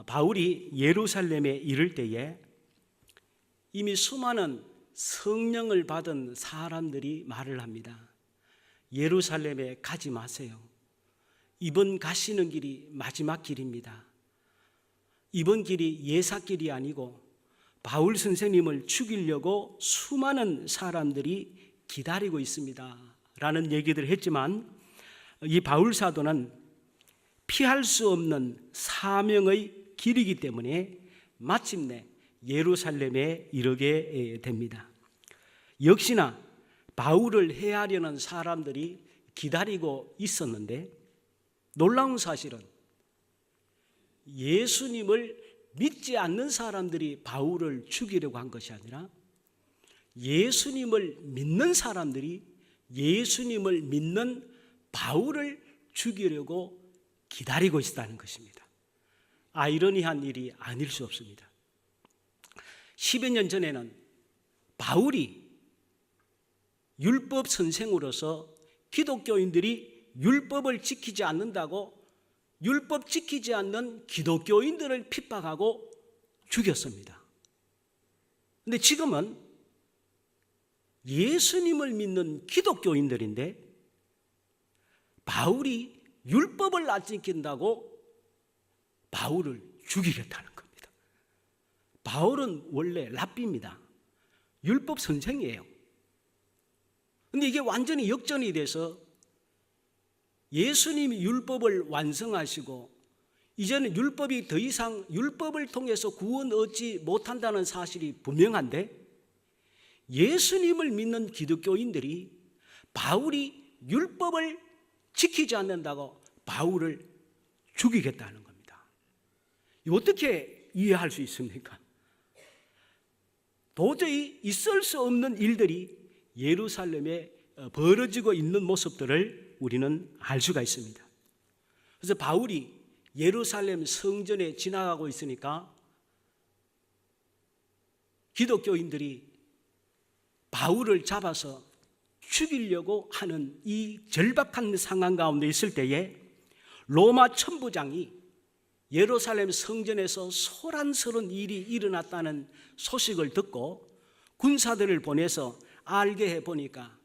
바울이 예루살렘에 이를 때에 이미 수많은 성령을 받은 사람들이 말을 합니다. 예루살렘에 가지 마세요. 이번 가시는 길이 마지막 길입니다. 이번 길이 예사길이 아니고 바울 선생님을 죽이려고 수많은 사람들이 기다리고 있습니다 라는 얘기들을 했지만, 이 바울 사도는 피할 수 없는 사명의 길이기 때문에 마침내 예루살렘에 이르게 됩니다. 역시나 바울을 해하려는 사람들이 기다리고 있었는데, 놀라운 사실은 예수님을 믿지 않는 사람들이 바울을 죽이려고 한 것이 아니라 예수님을 믿는 사람들이 예수님을 믿는 바울을 죽이려고 기다리고 있다는 것입니다. 아이러니한 일이 아닐 수 없습니다. 10여 년 전에는 바울이 율법 선생으로서 기독교인들이 율법을 지키지 않는다고 율법 지키지 않는 기독교인들을 핍박하고 죽였습니다. 그런데 지금은 예수님을 믿는 기독교인들인데 바울이 율법을 안 지킨다고 바울을 죽이겠다는 겁니다. 바울은 원래 랍비입니다. 율법 선생이에요. 그런데 이게 완전히 역전이 돼서 예수님이 율법을 완성하시고 이제는 율법이 더 이상 율법을 통해서 구원 얻지 못한다는 사실이 분명한데, 예수님을 믿는 기독교인들이 바울이 율법을 지키지 않는다고 바울을 죽이겠다는 겁니다. 어떻게 이해할 수 있습니까? 도저히 있을 수 없는 일들이 예루살렘에 벌어지고 있는 모습들을 우리는 알 수가 있습니다. 그래서 바울이 예루살렘 성전에 지나가고 있으니까 기독교인들이 바울을 잡아서 죽이려고 하는 이 절박한 상황 가운데 있을 때에 로마 천부장이 예루살렘 성전에서 소란스러운 일이 일어났다는 소식을 듣고 군사들을 보내서 알게 해보니까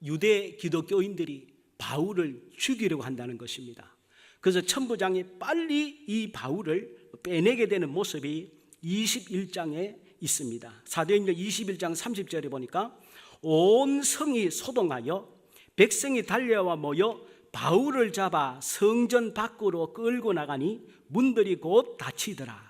유대 기독교인들이 바울을 죽이려고 한다는 것입니다. 그래서 천부장이 빨리 이 바울을 빼내게 되는 모습이 21장에 있습니다. 사도행전 21장 30절에 보니까 온 성이 소동하여 백성이 달려와 모여 바울을 잡아 성전 밖으로 끌고 나가니 문들이 곧 닫히더라.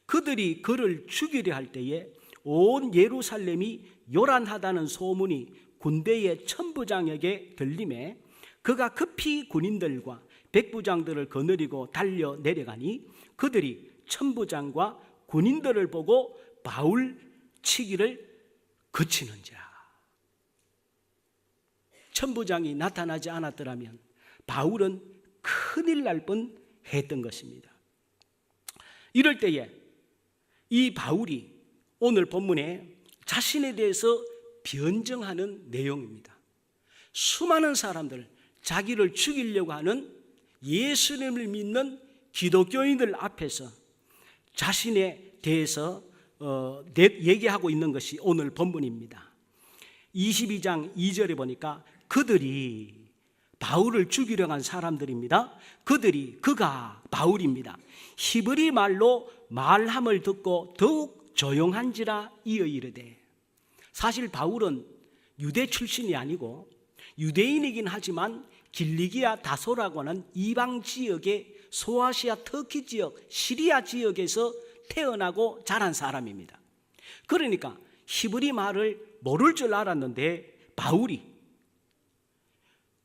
그들이 그를 죽이려 할 때에 온 예루살렘이 요란하다는 소문이 군대의 천부장에게 들림에 그가 급히 군인들과 백부장들을 거느리고 달려 내려가니 그들이 천부장과 군인들을 보고 바울 치기를 그치는지라. 천부장이 나타나지 않았더라면 바울은 큰일 날 뻔했던 것입니다. 이럴 때에 이 바울이 오늘 본문에 자신에 대해서 변증하는 내용입니다. 수많은 사람들, 자기를 죽이려고 하는 예수님을 믿는 기독교인들 앞에서 자신에 대해서 얘기하고 있는 것이 오늘 본문입니다. 22장 2절에 보니까 그들이 바울을 죽이려고 한 사람들입니다. 그가 바울입니다. 히브리 말로 말함을 듣고 더욱 조용한지라 이어 이르되. 사실 바울은 유대 출신이 아니고 유대인이긴 하지만 길리기아 다소라고 하는 이방 지역의 소아시아 터키 지역, 시리아 지역에서 태어나고 자란 사람입니다. 그러니까 히브리 말을 모를 줄 알았는데 바울이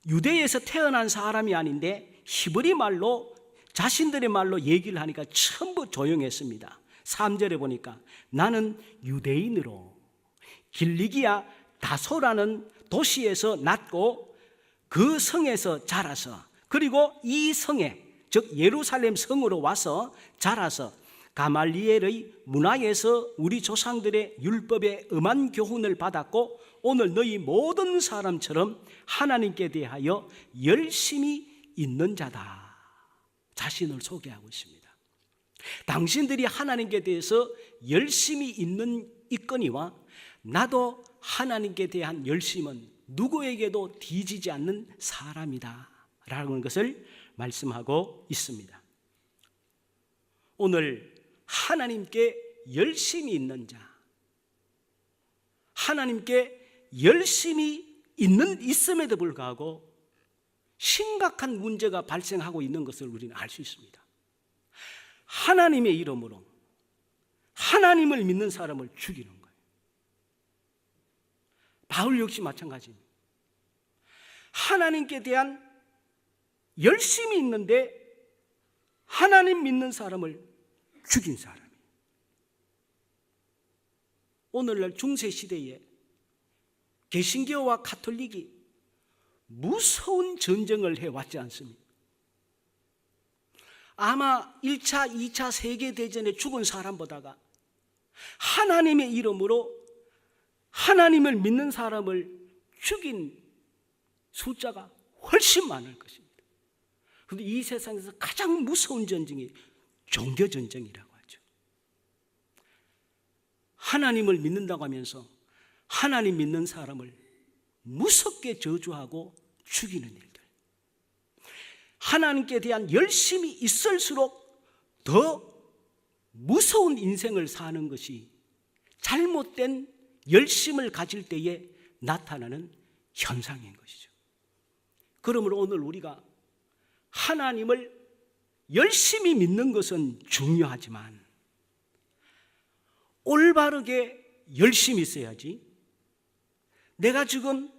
유대에서 태어난 사람이 아닌데 히브리 말로 자신들의 말로 얘기를 하니까 전부 조용했습니다. 3절에 보니까 나는 유대인으로 길리기아 다소라는 도시에서 났고 그 성에서 자라서 그리고 이 성에 즉 예루살렘 성으로 와서 자라서 가말리엘의 문화에서 우리 조상들의 율법에 엄한 교훈을 받았고 오늘 너희 모든 사람처럼 하나님께 대하여 열심히 있는 자다. 자신을 소개하고 있습니다. 당신들이 하나님께 대해서 열심히 있거니와 나도 하나님께 대한 열심은 누구에게도 뒤지지 않는 사람이다 라는 것을 말씀하고 있습니다. 오늘 하나님께 열심히 있는 자, 하나님께 열심히 있음에도 불구하고 심각한 문제가 발생하고 있는 것을 우리는 알 수 있습니다. 하나님의 이름으로 하나님을 믿는 사람을 죽이는 거예요. 바울 역시 마찬가지입니다. 하나님께 대한 열심히 있는데 하나님 믿는 사람을 죽인 사람이에요. 오늘날 중세시대에 개신교와 가톨릭이 무서운 전쟁을 해왔지 않습니까? 아마 1차, 2차 세계대전에 죽은 사람보다가 하나님의 이름으로 하나님을 믿는 사람을 죽인 숫자가 훨씬 많을 것입니다. 그런데 이 세상에서 가장 무서운 전쟁이 종교전쟁이라고 하죠. 하나님을 믿는다고 하면서 하나님 믿는 사람을 무섭게 저주하고 죽이는 일들, 하나님께 대한 열심이 있을수록 더 무서운 인생을 사는 것이 잘못된 열심을 가질 때에 나타나는 현상인 것이죠. 그러므로 오늘 우리가 하나님을 열심히 믿는 것은 중요하지만 올바르게 열심히 있어야지, 내가 지금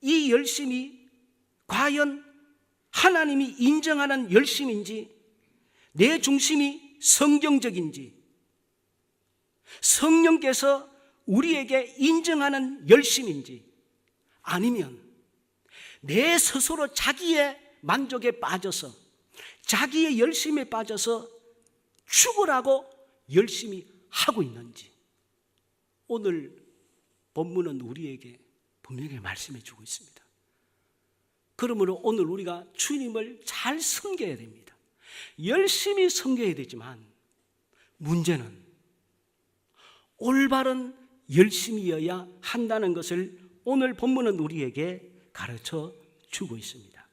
이 열심이 과연 하나님이 인정하는 열심인지, 내 중심이 성경적인지, 성령께서 우리에게 인정하는 열심인지, 아니면 내 스스로 자기의 만족에 빠져서 자기의 열심에 빠져서 죽으라고 열심히 하고 있는지, 오늘 본문은 우리에게 분명히 말씀해 주고 있습니다. 그러므로 오늘 우리가 주님을 잘 섬겨야 됩니다. 열심히 섬겨야 되지만 문제는 올바른 열심이어야 한다는 것을 오늘 본문은 우리에게 가르쳐 주고 있습니다.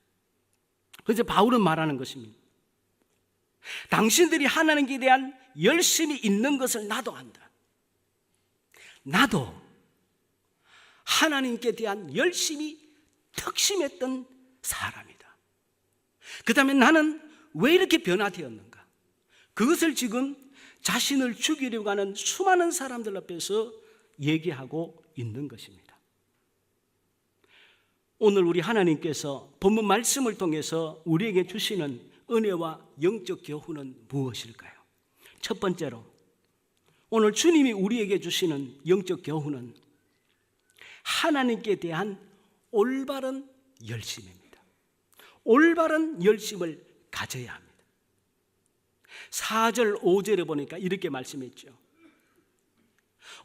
그래서 바울은 말하는 것입니다. 당신들이 하나님께 대한 열심이 있는 것을 나도 안다. 나도 하나님께 대한 열심이 특심했던 사람이다. 그 다음에 나는 왜 이렇게 변화되었는가? 그것을 지금 자신을 죽이려고 하는 수많은 사람들 앞에서 얘기하고 있는 것입니다. 오늘 우리 하나님께서 본문 말씀을 통해서 우리에게 주시는 은혜와 영적 교훈은 무엇일까요? 첫 번째로 오늘 주님이 우리에게 주시는 영적 교훈은 하나님께 대한 올바른 열심입니다. 올바른 열심을 가져야 합니다. 4절 5절에 보니까 이렇게 말씀했죠.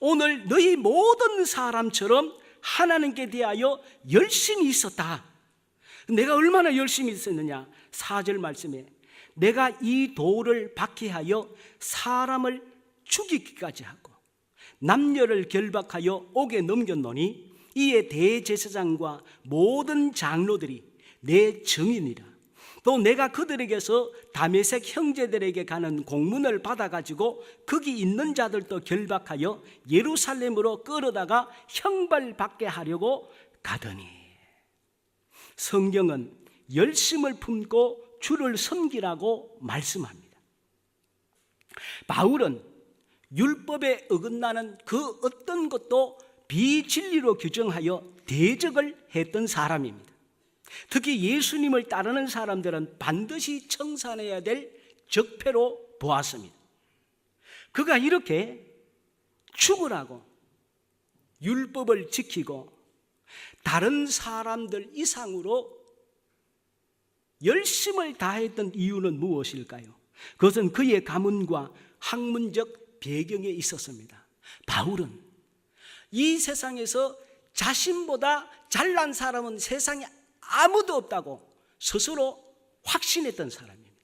오늘 너희 모든 사람처럼 하나님께 대하여 열심히 있었다. 내가 얼마나 열심히 있었느냐? 4절 말씀에 내가 이 돌을 박해하여 사람을 죽이기까지 하고 남녀를 결박하여 옥에 넘겼노니 이에 대제사장과 모든 장로들이 내 증인이라. 또 내가 그들에게서 다메섹 형제들에게 가는 공문을 받아가지고 거기 있는 자들도 결박하여 예루살렘으로 끌어다가 형벌받게 하려고 가더니. 성경은 열심을 품고 주를 섬기라고 말씀합니다. 바울은 율법에 어긋나는 그 어떤 것도 비진리로 규정하여 대적을 했던 사람입니다. 특히 예수님을 따르는 사람들은 반드시 청산해야 될 적폐로 보았습니다. 그가 이렇게 죽으라고 율법을 지키고 다른 사람들 이상으로 열심을 다했던 이유는 무엇일까요? 그것은 그의 가문과 학문적 배경에 있었습니다. 바울은 이 세상에서 자신보다 잘난 사람은 세상에 아무도 없다고 스스로 확신했던 사람입니다.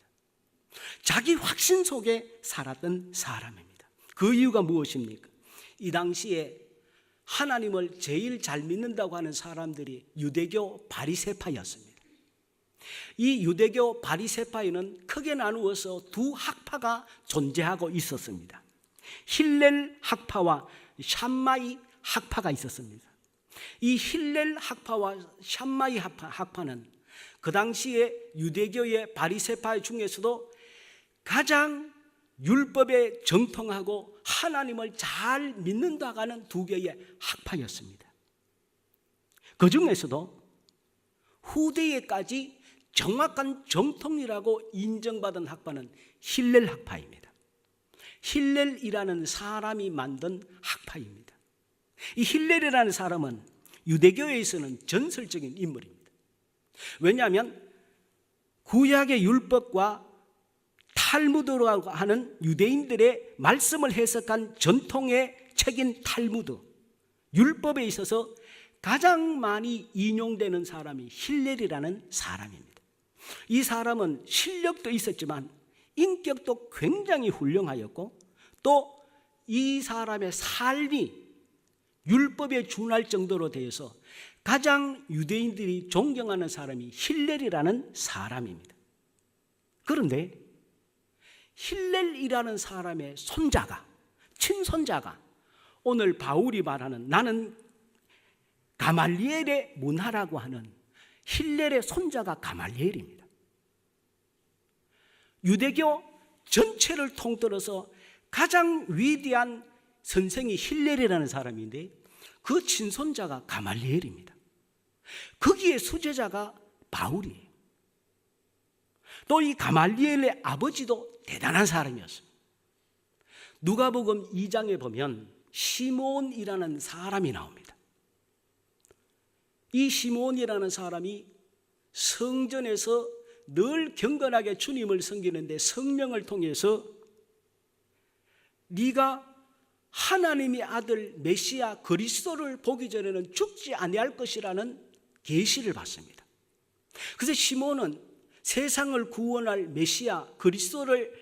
자기 확신 속에 살았던 사람입니다. 그 이유가 무엇입니까? 이 당시에 하나님을 제일 잘 믿는다고 하는 사람들이 유대교 바리새파였습니다. 이 유대교 바리새파에는 크게 나누어서 두 학파가 존재하고 있었습니다. 힐렐 학파와 샴마이 학파가 있었습니다. 이 힐렐 학파와 샴마이 학파는 그 당시에 유대교의 바리새파 중에서도 가장 율법에 정통하고 하나님을 잘 믿는다고 하는 두 개의 학파였습니다. 그 중에서도 후대에까지 정확한 정통이라고 인정받은 학파는 힐렐 학파입니다. 힐렐이라는 사람이 만든 학파입니다. 이 힐렐이라는 사람은 유대교에서는 전설적인 인물입니다. 왜냐하면 구약의 율법과 탈무드라고 하는 유대인들의 말씀을 해석한 전통의 책인 탈무드, 율법에 있어서 가장 많이 인용되는 사람이 힐렐이라는 사람입니다. 이 사람은 실력도 있었지만 인격도 굉장히 훌륭하였고 또 이 사람의 삶이 율법에 준할 정도로 되어서 가장 유대인들이 존경하는 사람이 힐렐이라는 사람입니다. 그런데 힐렐이라는 사람의 손자가, 친손자가 오늘 바울이 말하는 나는 가말리엘의 문하라고 하는 힐렐의 손자가 가말리엘입니다. 유대교 전체를 통틀어서 가장 위대한 선생이 힐렐이라는 사람인데 그 친손자가 가말리엘입니다. 거기에 수제자가 바울이에요. 또 이 가말리엘의 아버지도 대단한 사람이었습니다. 누가복음 2장에 보면 시몬이라는 사람이 나옵니다. 이 시몬이라는 사람이 성전에서 늘 경건하게 주님을 섬기는데 성령을 통해서 네가 하나님의 아들 메시아 그리스도를 보기 전에는 죽지 아니할 것이라는 계시를 받습니다. 그래서 시몬은 세상을 구원할 메시아 그리스도를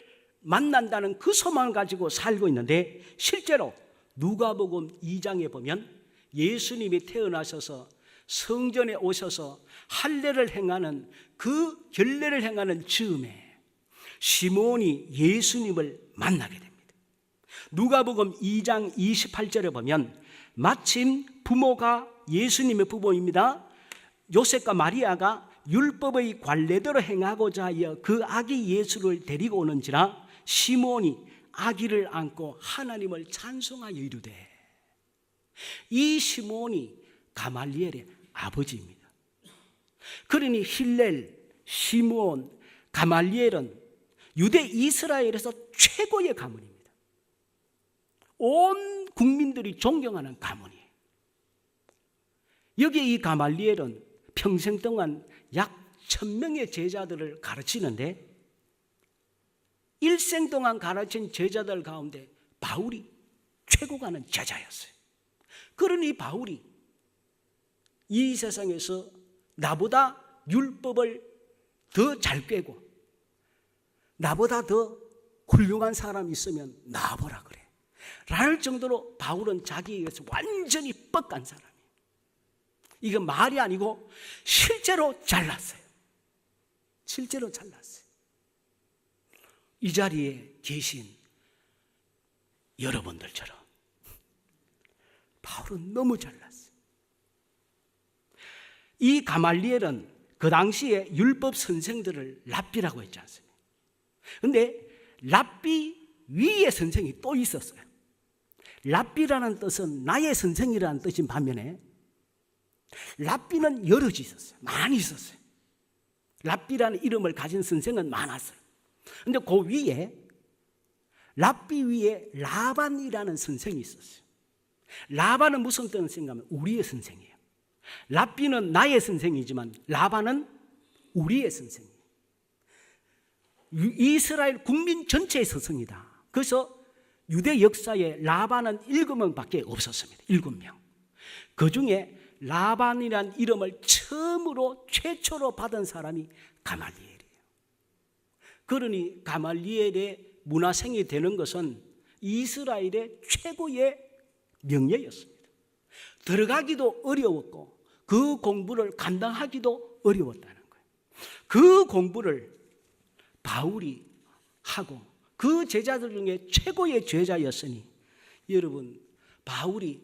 만난다는 그 소망을 가지고 살고 있는데 실제로 누가복음 2장에 보면 예수님이 태어나셔서 성전에 오셔서 할례를 행하는 그 결례를 행하는 즈음에 시몬이 예수님을 만나게 됩니다. 누가복음 2장 28절에 보면 마침 부모가 예수님의 부모입니다. 요셉과 마리아가 율법의 관례대로 행하고자 하여 그 아기 예수를 데리고 오는지라 시몬이 아기를 안고 하나님을 찬송하여 이르되, 이 시몬이 가말리엘의 아버지입니다. 그러니 힐렐, 시몬, 가말리엘은 유대 이스라엘에서 최고의 가문입니다. 온 국민들이 존경하는 가문이에요. 여기에 이 가말리엘은 평생 동안 약 1000명의 제자들을 가르치는데 일생 동안 가르친 제자들 가운데 바울이 최고가는 제자였어요. 그러니 바울이 이 세상에서 나보다 율법을 더 잘 꿰고 나보다 더 훌륭한 사람이 있으면 나와보라 그래 라는 정도로 바울은 자기에게서 완전히 뻑간 사람이에요. 이건 말이 아니고 실제로 잘났어요. 실제로 잘났어요. 이 자리에 계신 여러분들처럼 바울은 너무 잘났어요. 이 가말리엘은 그 당시에 율법 선생들을 랍비라고 했지 않습니까? 그런데 랍비 위에 선생이 또 있었어요. 랍비라는 뜻은 나의 선생이라는 뜻인 반면에 랍비는 여럿이 있었어요. 많이 있었어요. 랍비라는 이름을 가진 선생은 많았어요. 그런데 그 위에 랍비 위에 라반이라는 선생이 있었어요. 라반은 무슨 선생인가 하면 우리의 선생이에요. 랍비는 나의 선생이지만 라반은 우리의 선생이에요. 이스라엘 국민 전체의 스승이다. 그래서 유대 역사에 라반은 7명밖에 없었습니다. 7명. 그 중에 라반이라는 이름을 처음으로 최초로 받은 사람이 가말리엘이에요. 그러니 가말리엘의 문화생이 되는 것은 이스라엘의 최고의 명예였습니다. 들어가기도 어려웠고 그 공부를 감당하기도 어려웠다는 거예요. 그 공부를 바울이 하고 그 제자들 중에 최고의 제자였으니 여러분, 바울이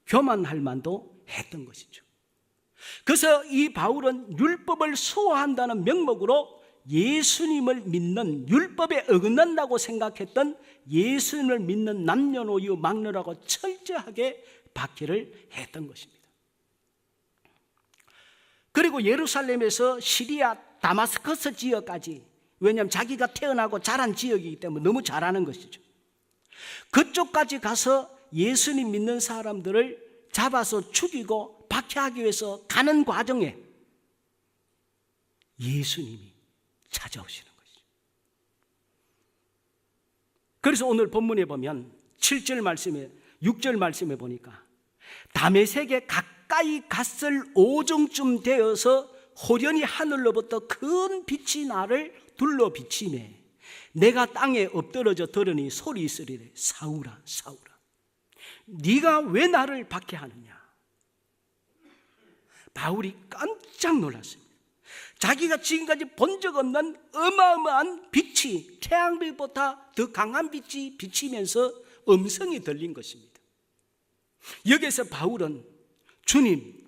교만할 만도 했던 것이죠. 그래서 이 바울은 율법을 수호한다는 명목으로 예수님을 믿는, 율법에 어긋난다고 생각했던 예수님을 믿는 남녀노소 막론하고 철저하게 박해를 했던 것입니다. 그리고 예루살렘에서 시리아 다마스커스 지역까지, 왜냐하면 자기가 태어나고 자란 지역이기 때문에 너무 잘 아는 것이죠. 그쪽까지 가서 예수님 믿는 사람들을 잡아서 죽이고 박해하기 위해서 가는 과정에 예수님이 찾아오시는 것이죠. 그래서 오늘 본문에 보면 7절 말씀에 6절 말씀에 보니까 다메섹에 가까이 갔을 오중쯤 되어서 호련히 하늘로부터 큰 빛이 나를 둘러 비치매 내가 땅에 엎드러져 들으니 소리 있으리래 사울아 사울아 네가 왜 나를 박해하느냐. 바울이 깜짝 놀랐습니다. 자기가 지금까지 본 적 없는 어마어마한 빛이, 태양빛보다 더 강한 빛이 비치면서 음성이 들린 것입니다. 여기서 바울은 주님,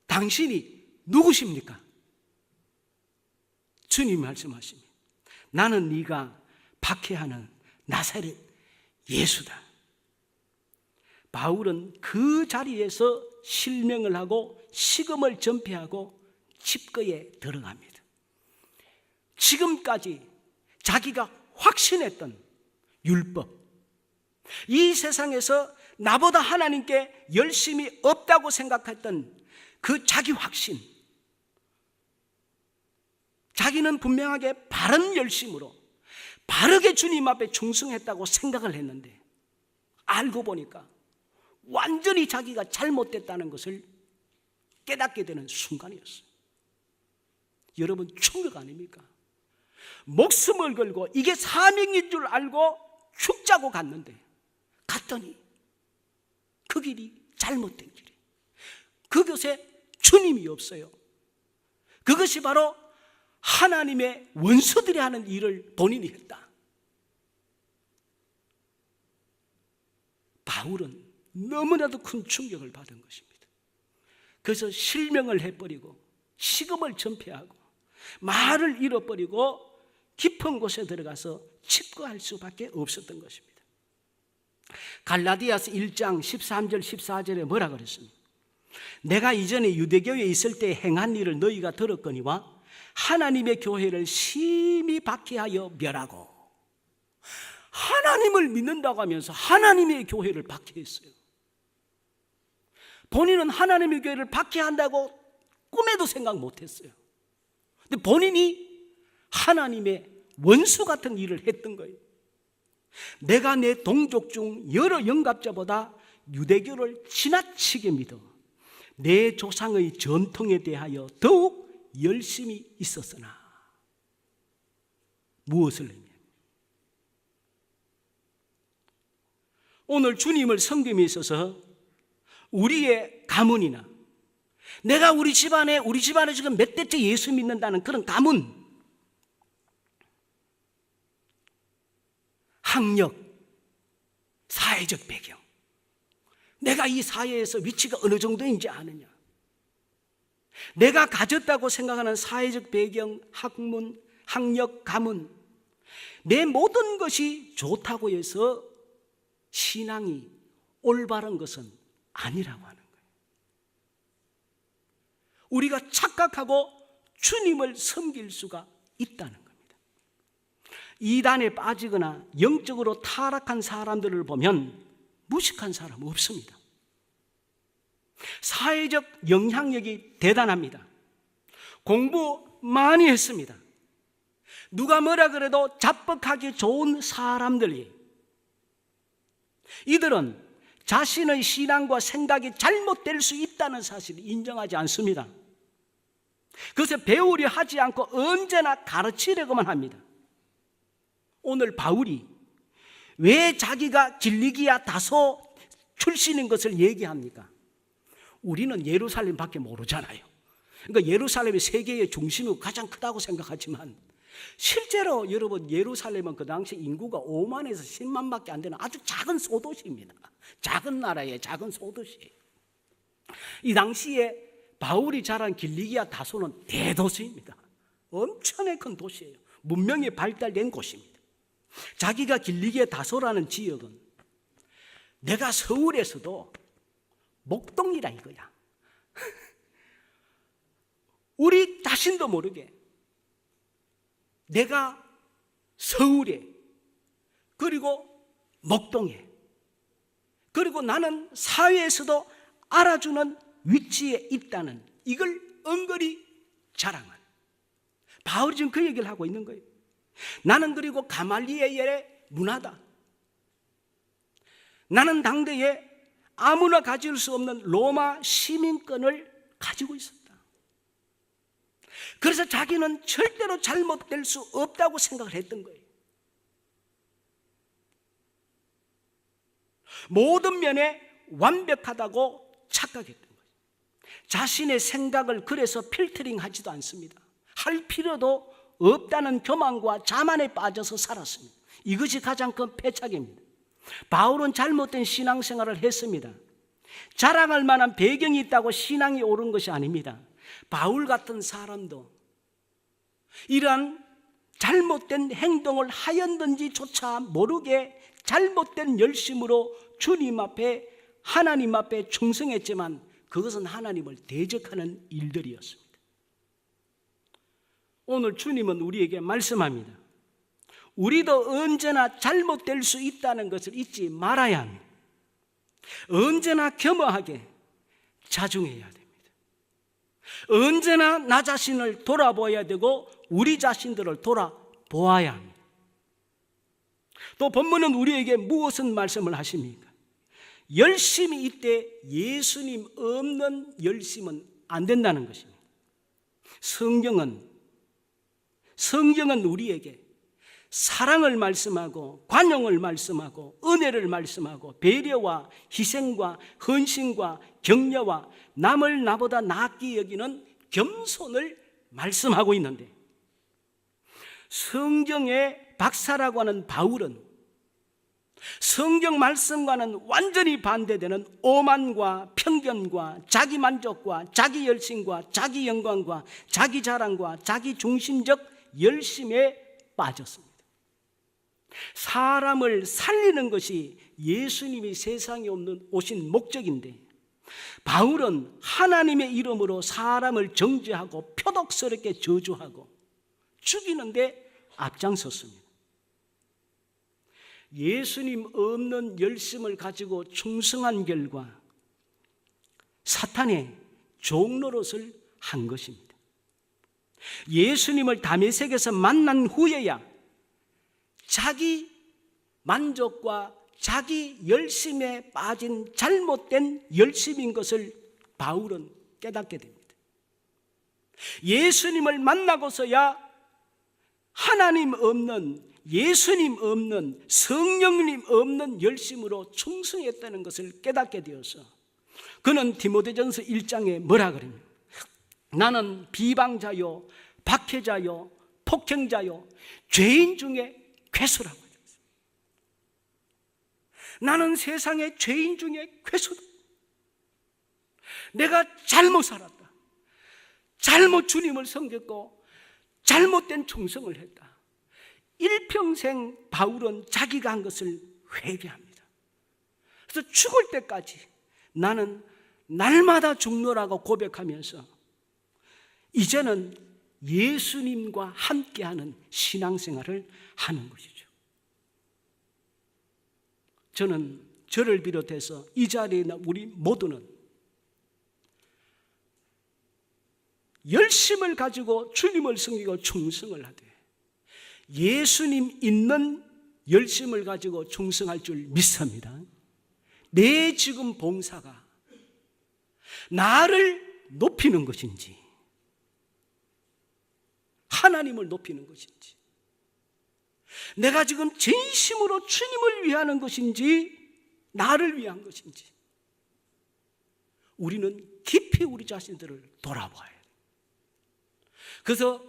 당신이 누구십니까? 주님 말씀하십니다. 나는 네가 박해하는 나사렛 예수다. 바울은 그 자리에서 실명을 하고 식음을 전폐하고 집거에 들어갑니다. 지금까지 자기가 확신했던 율법, 이 세상에서 나보다 하나님께 열심이 없다고 생각했던 그 자기 확신, 자기는 분명하게 바른 열심으로 바르게 주님 앞에 충성했다고 생각을 했는데 알고 보니까 완전히 자기가 잘못됐다는 것을 깨닫게 되는 순간이었어요. 여러분, 충격 아닙니까? 목숨을 걸고 이게 사명인 줄 알고 죽자고 갔는데 갔더니 그 길이 잘못된 길이, 그것에 주님이 없어요. 그것이 바로 하나님의 원수들이 하는 일을 본인이 했다. 바울은 너무나도 큰 충격을 받은 것입니다. 그래서 실명을 해버리고 식음을 전폐하고 말을 잃어버리고 깊은 곳에 들어가서 집거할 수밖에 없었던 것입니다. 갈라디아서 1장 13절 14절에 뭐라 그랬습니까? 내가 이전에 유대교에 있을 때 행한 일을 너희가 들었거니와 하나님의 교회를 심히 박해하여 멸하고, 하나님을 믿는다고 하면서 하나님의 교회를 박해했어요. 본인은 하나님의 교회를 박해한다고 꿈에도 생각 못했어요. 근데 본인이 하나님의 원수 같은 일을 했던 거예요. 내가 내 동족 중 여러 영갑자보다 유대교를 지나치게 믿어 내 조상의 전통에 대하여 더욱 열심히 있었으나 무엇을 했냐? 오늘 주님을 섬김에 있어서 우리의 가문이나 내가 우리 집안에 지금 몇 대째 예수 믿는다는 그런 가문, 학력, 사회적 배경, 내가 이 사회에서 위치가 어느 정도인지 아느냐, 내가 가졌다고 생각하는 사회적 배경, 학문, 학력, 가문, 내 모든 것이 좋다고 해서 신앙이 올바른 것은 아니라고 하는 거예요. 우리가 착각하고 주님을 섬길 수가 있다는 겁니다. 이단에 빠지거나 영적으로 타락한 사람들을 보면 무식한 사람 없습니다. 사회적 영향력이 대단합니다. 공부 많이 했습니다. 누가 뭐라 그래도 자뻑하기 좋은 사람들이, 이들은 자신의 신앙과 생각이 잘못될 수 있다는 사실을 인정하지 않습니다. 그래서 배우려 하지 않고 언제나 가르치려고만 합니다. 오늘 바울이 왜 자기가 길리기아 다소 출신인 것을 얘기합니까? 우리는 예루살렘밖에 모르잖아요. 그러니까 예루살렘이 세계의 중심이고 가장 크다고 생각하지만 실제로 여러분 예루살렘은 그 당시 인구가 5만에서 10만밖에 안 되는 아주 작은 소도시입니다. 작은 나라의 작은 소도시. 이 당시에 바울이 자란 길리기아 다소는 대도시입니다. 엄청나게 큰 도시예요. 문명이 발달된 곳입니다. 자기가 길리기아 다소라는 지역은 내가 서울에서도 목동이라 이거야. 우리 자신도 모르게 내가 서울에 그리고 목동에 그리고 나는 사회에서도 알아주는 위치에 있다는 이걸 은근히 자랑한 바울이 지금 그 얘기를 하고 있는 거예요. 나는 그리고 가말리엘의 문화다. 나는 당대에 아무나 가질 수 없는 로마 시민권을 가지고 있었다. 그래서 자기는 절대로 잘못될 수 없다고 생각을 했던 거예요. 모든 면에 완벽하다고 착각했던 거예요. 자신의 생각을 그래서 필터링 하지도 않습니다. 할 필요도 없다는 교만과 자만에 빠져서 살았습니다. 이것이 가장 큰 패착입니다. 바울은 잘못된 신앙생활을 했습니다. 자랑할 만한 배경이 있다고 신앙이 오른 것이 아닙니다. 바울 같은 사람도 이러한 잘못된 행동을 하였는지조차 모르게 잘못된 열심으로 주님 앞에 하나님 앞에 충성했지만 그것은 하나님을 대적하는 일들이었습니다. 오늘 주님은 우리에게 말씀합니다. 우리도 언제나 잘못될 수 있다는 것을 잊지 말아야 합니다. 언제나 겸허하게 자중해야 됩니다. 언제나 나 자신을 돌아보아야 되고 우리 자신들을 돌아보아야 합니다. 또 본문은 우리에게 무엇을 말씀을 하십니까? 열심이 이때 예수님 없는 열심은 안 된다는 것입니다. 성경은 우리에게 사랑을 말씀하고 관용을 말씀하고 은혜를 말씀하고 배려와 희생과 헌신과 격려와 남을 나보다 낫게 여기는 겸손을 말씀하고 있는데 성경의 박사라고 하는 바울은 성경 말씀과는 완전히 반대되는 오만과 편견과 자기 만족과 자기 열심과 자기 영광과 자기 자랑과 자기 중심적 열심에 빠졌습니다. 사람을 살리는 것이 예수님이 세상에 오신 목적인데 바울은 하나님의 이름으로 사람을 정죄하고 표독스럽게 저주하고 죽이는데 앞장섰습니다. 예수님 없는 열심을 가지고 충성한 결과 사탄의 종노릇을 한 것입니다. 예수님을 다메섹에서 만난 후에야 자기 만족과 자기 열심에 빠진 잘못된 열심인 것을 바울은 깨닫게 됩니다. 예수님을 만나고서야 하나님 없는 예수님 없는 성령님 없는 열심으로 충성했다는 것을 깨닫게 되어서 그는 디모데전서 1장에 뭐라 그럽니까? 나는 비방자요 박해자요 폭행자요 죄인 중에 괴수라고 했어요. 나는 세상의 죄인 중에 괴수다. 내가 잘못 살았다. 잘못 주님을 섬겼고 잘못된 충성을 했다. 일평생 바울은 자기가 한 것을 회개합니다. 그래서 죽을 때까지 나는 날마다 죽노라고 고백하면서 이제는 예수님과 함께하는 신앙생활을 하는 것이죠. 저는 저를 비롯해서 이 자리에 있는 우리 모두는 열심을 가지고 주님을 섬기고 충성을 하되 예수님 있는 열심을 가지고 충성할 줄 믿습니다. 내 지금 봉사가 나를 높이는 것인지 하나님을 높이는 것인지 내가 지금 진심으로 주님을 위하는 것인지 나를 위한 것인지 우리는 깊이 우리 자신들을 돌아봐야 해요. 그래서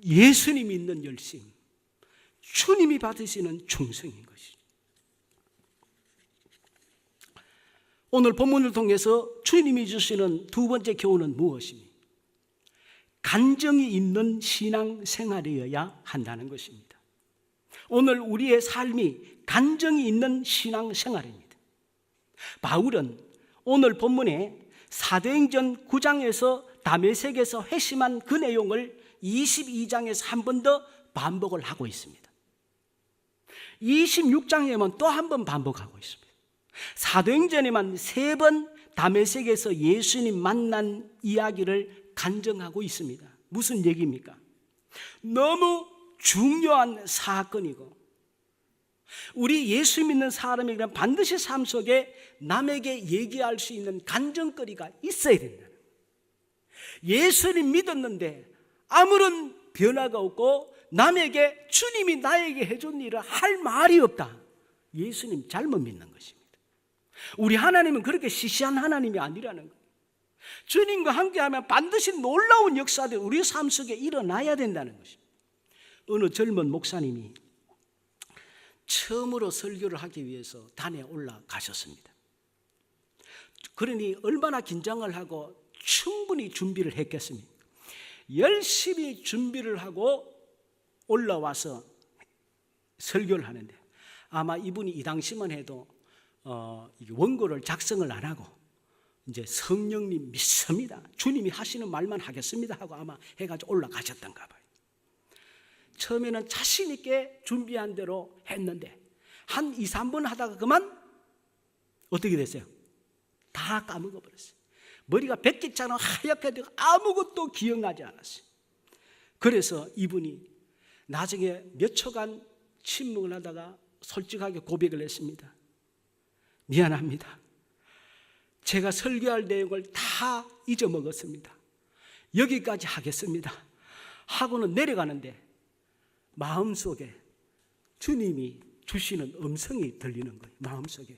예수님이 있는 열심, 주님이 받으시는 충성인 것이죠. 오늘 본문을 통해서 주님이 주시는 두 번째 교훈은 무엇입니까? 간정이 있는 신앙 생활이어야 한다는 것입니다. 오늘 우리의 삶이 간정이 있는 신앙 생활입니다. 바울은 오늘 본문에 사도행전 9장에서 다메섹에서 회심한 그 내용을 22장에서 한 번 더 반복을 하고 있습니다. 26장에만 또 한 번 반복하고 있습니다. 사도행전에만 3번 다메섹에서 예수님 만난 이야기를 간증하고 있습니다. 무슨 얘기입니까? 너무 중요한 사건이고 우리 예수 믿는 사람에게는 반드시 삶 속에 남에게 얘기할 수 있는 간증거리가 있어야 된다. 예수님 믿었는데 아무런 변화가 없고 남에게 주님이 나에게 해준 일을 할 말이 없다. 예수님 잘못 믿는 것입니다. 우리 하나님은 그렇게 시시한 하나님이 아니라는 거예요. 주님과 함께하면 반드시 놀라운 역사들이 우리 삶 속에 일어나야 된다는 것입니다. 어느 젊은 목사님이 처음으로 설교를 하기 위해서 단에 올라가셨습니다. 그러니 얼마나 긴장을 하고 충분히 준비를 했겠습니까? 열심히 준비를 하고 올라와서 설교를 하는데 아마 이분이 이 당시만 해도 원고를 작성을 안 하고 이제 성령님 믿습니다, 주님이 하시는 말만 하겠습니다 하고 아마 해가지고 올라가셨던가 봐요. 처음에는 자신 있게 준비한 대로 했는데 한 2, 3분 하다가 그만 어떻게 됐어요? 다 까먹어버렸어요. 머리가 백기처럼 하얗게 되고 아무것도 기억나지 않았어요. 그래서 이분이 나중에 몇 초간 침묵을 하다가 솔직하게 고백을 했습니다. 미안합니다. 제가 설교할 내용을 다 잊어먹었습니다. 여기까지 하겠습니다 하고는 내려가는데 마음속에 주님이 주시는 음성이 들리는 거예요. 마음속에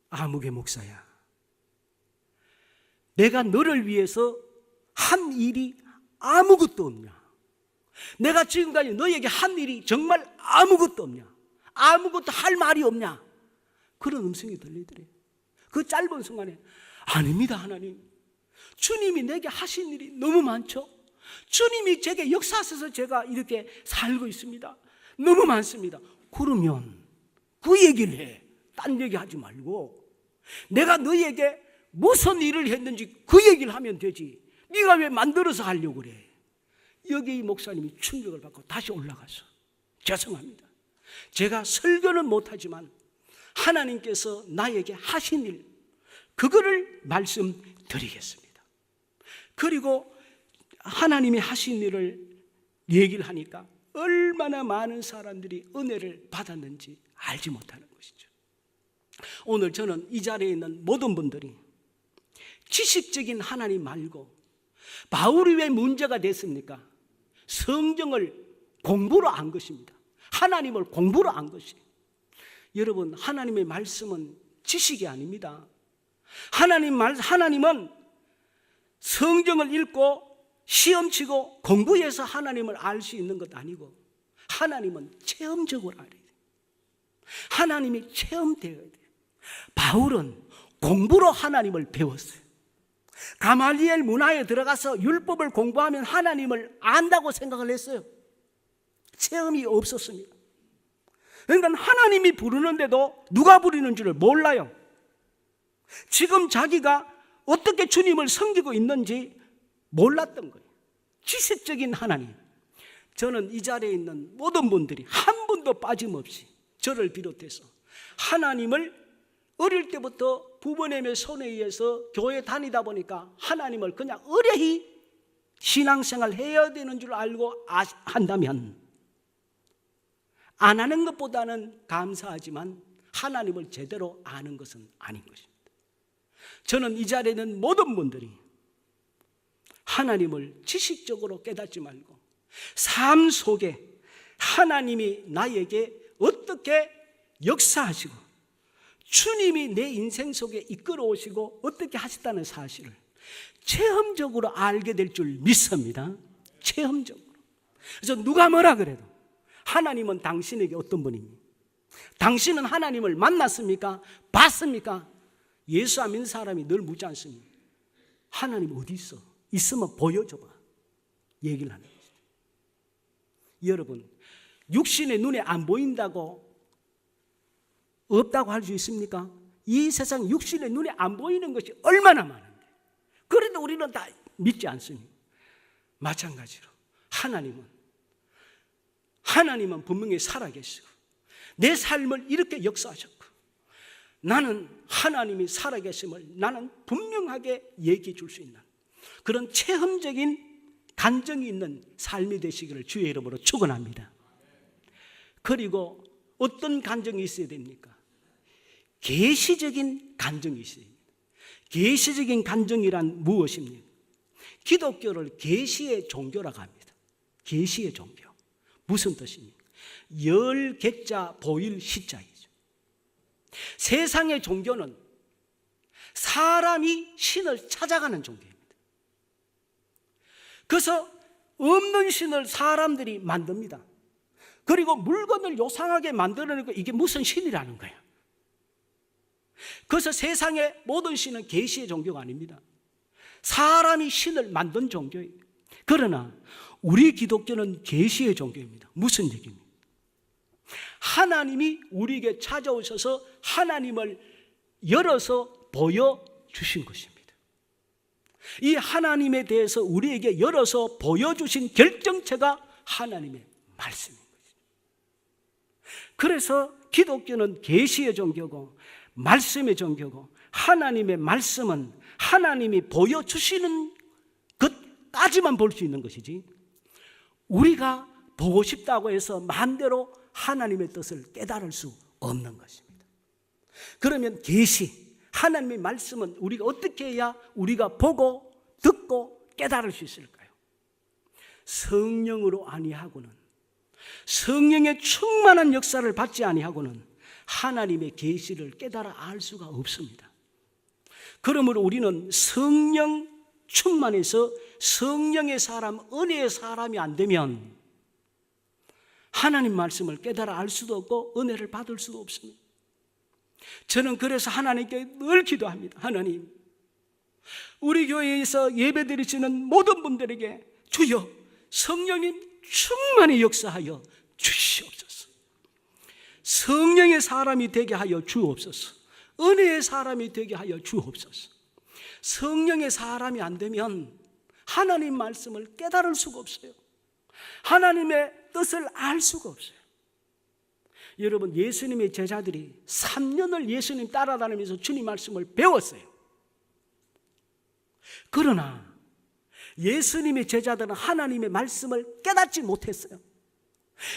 아무개 목사야, 내가 너를 위해서 한 일이 아무것도 없냐? 내가 지금까지 너에게 한 일이 정말 아무것도 없냐? 아무것도 할 말이 없냐? 그런 음성이 들리더래요. 그 짧은 순간에 아닙니다 하나님, 주님이 내게 하신 일이 너무 많죠. 주님이 제게 역사하셔서 제가 이렇게 살고 있습니다. 너무 많습니다. 그러면 그 얘기를 해. 딴 얘기 하지 말고 내가 너에게 무슨 일을 했는지 그 얘기를 하면 되지. 네가 왜 만들어서 하려고 그래? 여기 이 목사님이 충격을 받고 다시 올라가서 죄송합니다, 제가 설교는 못하지만 하나님께서 나에게 하신 일 그거를 말씀드리겠습니다. 그리고 하나님이 하신 일을 얘기를 하니까 얼마나 많은 사람들이 은혜를 받았는지 알지 못하는 것이죠. 오늘 저는 이 자리에 있는 모든 분들이 지식적인 하나님 말고 바울이 왜 문제가 됐습니까? 성경을 공부로 안 것입니다. 하나님을 공부로 안 것이에요. 여러분, 하나님의 말씀은 지식이 아닙니다. 하나님은 성경을 읽고 시험치고 공부해서 하나님을 알 수 있는 것 아니고 하나님은 체험적으로 알아야 돼요. 하나님이 체험되어야 돼요. 바울은 공부로 하나님을 배웠어요. 가말리엘 문화에 들어가서 율법을 공부하면 하나님을 안다고 생각을 했어요. 체험이 없었습니다. 그러니까 하나님이 부르는데도 누가 부르는 줄을 몰라요. 지금 자기가 어떻게 주님을 섬기고 있는지 몰랐던 거예요. 지식적인 하나님. 저는 이 자리에 있는 모든 분들이 한 분도 빠짐없이 저를 비롯해서 하나님을 어릴 때부터 부모님의 손에 의해서 교회 다니다 보니까 하나님을 그냥 의뢰히 신앙생활 해야 되는 줄 알고 한다면 안 하는 것보다는 감사하지만 하나님을 제대로 아는 것은 아닌 것입니다. 저는 이 자리에 있는 모든 분들이 하나님을 지식적으로 깨닫지 말고 삶 속에 하나님이 나에게 어떻게 역사하시고 주님이 내 인생 속에 이끌어 오시고 어떻게 하셨다는 사실을 체험적으로 알게 될 줄 믿습니다. 체험적으로. 그래서 누가 뭐라 그래도 하나님은 당신에게 어떤 분입니까? 당신은 하나님을 만났습니까? 봤습니까? 예수 안 믿는 사람이 늘 묻지 않습니까? 하나님 어디 있어? 있으면 보여줘봐. 얘기를 하는 것이죠. 여러분, 육신의 눈에 안 보인다고 없다고 할 수 있습니까? 이 세상 육신의 눈에 안 보이는 것이 얼마나 많은데 그래도 우리는 다 믿지 않습니다. 마찬가지로 하나님은 분명히 살아계시고 내 삶을 이렇게 역사하셨고 나는 하나님이 살아계심을 나는 분명하게 얘기해 줄 수 있는 그런 체험적인 간증이 있는 삶이 되시기를 주의 이름으로 축원합니다. 그리고 어떤 간증이 있어야 됩니까? 계시적인 간증이 있어야 됩니다. 계시적인 간증이란 무엇입니까? 기독교를 계시의 종교라고 합니다. 계시의 종교. 무슨 뜻입니까? 열 개자 보일 시자이죠. 세상의 종교는 사람이 신을 찾아가는 종교입니다. 그래서 없는 신을 사람들이 만듭니다. 그리고 물건을 요상하게 만들어내고 이게 무슨 신이라는 거예요. 그래서 세상의 모든 신은 계시의 종교가 아닙니다. 사람이 신을 만든 종교예요. 그러나 우리 기독교는 계시의 종교입니다. 무슨 얘기입니까? 하나님이 우리에게 찾아오셔서 하나님을 열어서 보여주신 것입니다. 이 하나님에 대해서 우리에게 열어서 보여주신 결정체가 하나님의 말씀인 것입니다. 그래서 기독교는 계시의 종교고 말씀의 종교고 하나님의 말씀은 하나님이 보여주시는 것까지만 볼 수 있는 것이지 우리가 보고 싶다고 해서 마음대로 하나님의 뜻을 깨달을 수 없는 것입니다. 그러면 계시, 하나님의 말씀은 우리가 어떻게 해야 우리가 보고 듣고 깨달을 수 있을까요? 성령으로 아니하고는 성령의 충만한 역사를 받지 아니하고는 하나님의 계시를 깨달아 알 수가 없습니다. 그러므로 우리는 성령 충만해서 성령의 사람, 은혜의 사람이 안 되면 하나님 말씀을 깨달아 알 수도 없고 은혜를 받을 수도 없습니다. 저는 그래서 하나님께 늘 기도합니다. 하나님, 우리 교회에서 예배드리시는 모든 분들에게 주여 성령님 충만히 역사하여 주시옵소서. 성령의 사람이 되게 하여 주옵소서. 은혜의 사람이 되게 하여 주옵소서. 성령의 사람이 안 되면 하나님 말씀을 깨달을 수가 없어요. 하나님의 뜻을 알 수가 없어요. 여러분, 예수님의 제자들이 3년을 예수님 따라다니면서 주님 말씀을 배웠어요. 그러나 예수님의 제자들은 하나님의 말씀을 깨닫지 못했어요.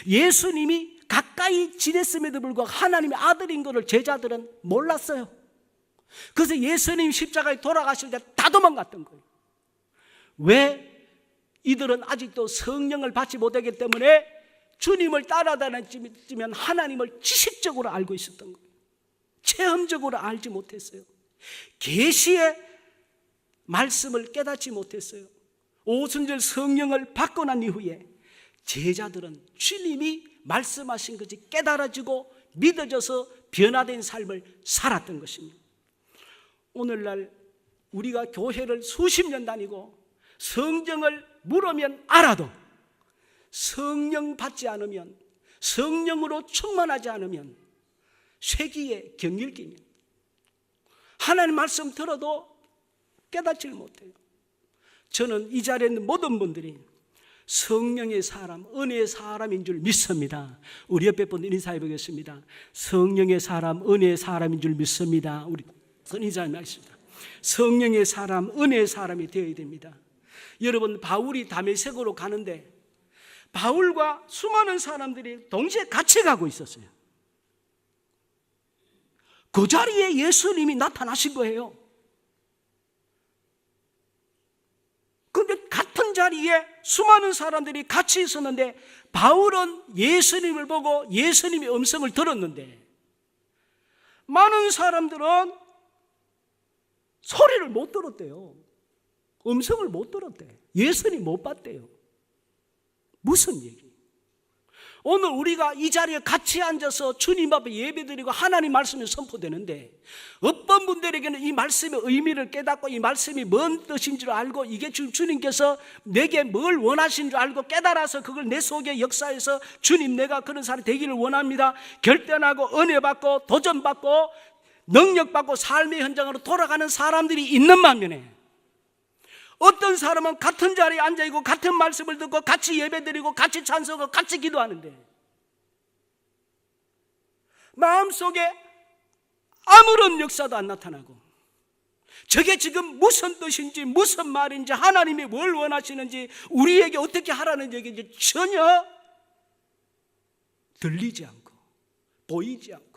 예수님이 가까이 지냈음에도 불구하고 하나님의 아들인 것을 제자들은 몰랐어요. 그래서 예수님 십자가에 돌아가실 때 다 도망갔던 거예요. 왜? 이들은 아직도 성령을 받지 못하기 때문에 주님을 따라다녔지만 하나님을 지식적으로 알고 있었던 거예요. 체험적으로 알지 못했어요. 계시의 말씀을 깨닫지 못했어요. 오순절 성령을 받고 난 이후에 제자들은 주님이 말씀하신 것이 깨달아지고 믿어져서 변화된 삶을 살았던 것입니다. 오늘날 우리가 교회를 수십 년 다니고 성경을 물으면 알아도 성령 받지 않으면, 성령으로 충만하지 않으면 쇠기의 경일기입니다. 하나님 말씀 들어도 깨닫지 못해요. 저는 이 자리에 있는 모든 분들이 성령의 사람, 은혜의 사람인 줄 믿습니다. 우리 옆에 분들 인사해 보겠습니다. 성령의 사람, 은혜의 사람인 줄 믿습니다. 우리 인사해 하겠습니다. 성령의 사람, 은혜의 사람이 되어야 됩니다. 여러분, 바울이 다메섹으로 가는데 바울과 수많은 사람들이 동시에 같이 가고 있었어요. 그 자리에 예수님이 나타나신 거예요. 그런데 같은 자리에 수많은 사람들이 같이 있었는데 바울은 예수님을 보고 예수님의 음성을 들었는데 많은 사람들은 소리를 못 들었대요. 음성을 못 들었대. 예수님 못 봤대요. 무슨 얘기? 오늘 우리가 이 자리에 같이 앉아서 주님 앞에 예배드리고 하나님 말씀이 선포되는데 어떤 분들에게는 이 말씀의 의미를 깨닫고 이 말씀이 뭔 뜻인 줄 알고 이게 지금 주님께서 내게 뭘 원하신 줄 알고 깨달아서 그걸 내 속에 역사해서 주님 내가 그런 사람이 되기를 원합니다. 결단하고 은혜 받고 도전 받고 능력 받고 삶의 현장으로 돌아가는 사람들이 있는 반면에 어떤 사람은 같은 자리에 앉아있고 같은 말씀을 듣고 같이 예배드리고 같이 찬송하고 같이 기도하는데 마음속에 아무런 역사도 안 나타나고 저게 지금 무슨 뜻인지 무슨 말인지 하나님이 뭘 원하시는지 우리에게 어떻게 하라는 얘기인지 전혀 들리지 않고 보이지 않고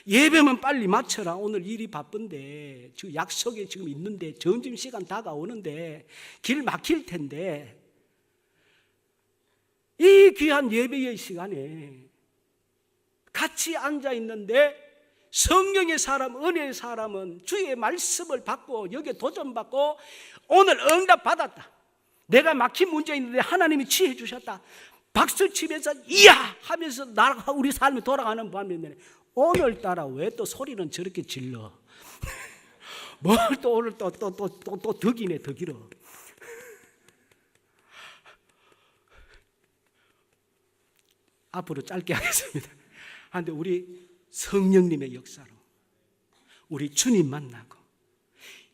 예배만 빨리 마쳐라. 오늘 일이 바쁜데 지금 약속에 지금 있는데 점심시간 다가오는데 길 막힐 텐데 이 귀한 예배의 시간에 같이 앉아 있는데 성령의 사람, 은혜의 사람은 주의 말씀을 받고 여기에 도전받고 오늘 응답 받았다. 내가 막힌 문제 있는데 하나님이 치해 주셨다. 박수 치면서 이야 하면서 나라가 우리 삶이 돌아가는 반면에 오늘따라 왜 또 소리는 저렇게 질러? 뭘 또 오늘 또 덕이네 덕이러. 앞으로 짧게 하겠습니다. 그런데 우리 성령님의 역사로 우리 주님 만나고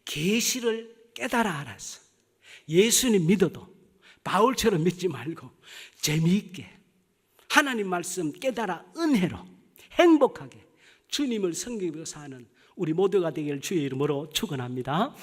계시를 깨달아 알아서 예수님 믿어도 바울처럼 믿지 말고 재미있게 하나님 말씀 깨달아 은혜로 행복하게 주님을 섬기며 사는 우리 모두가 되기를 주의 이름으로 축원합니다.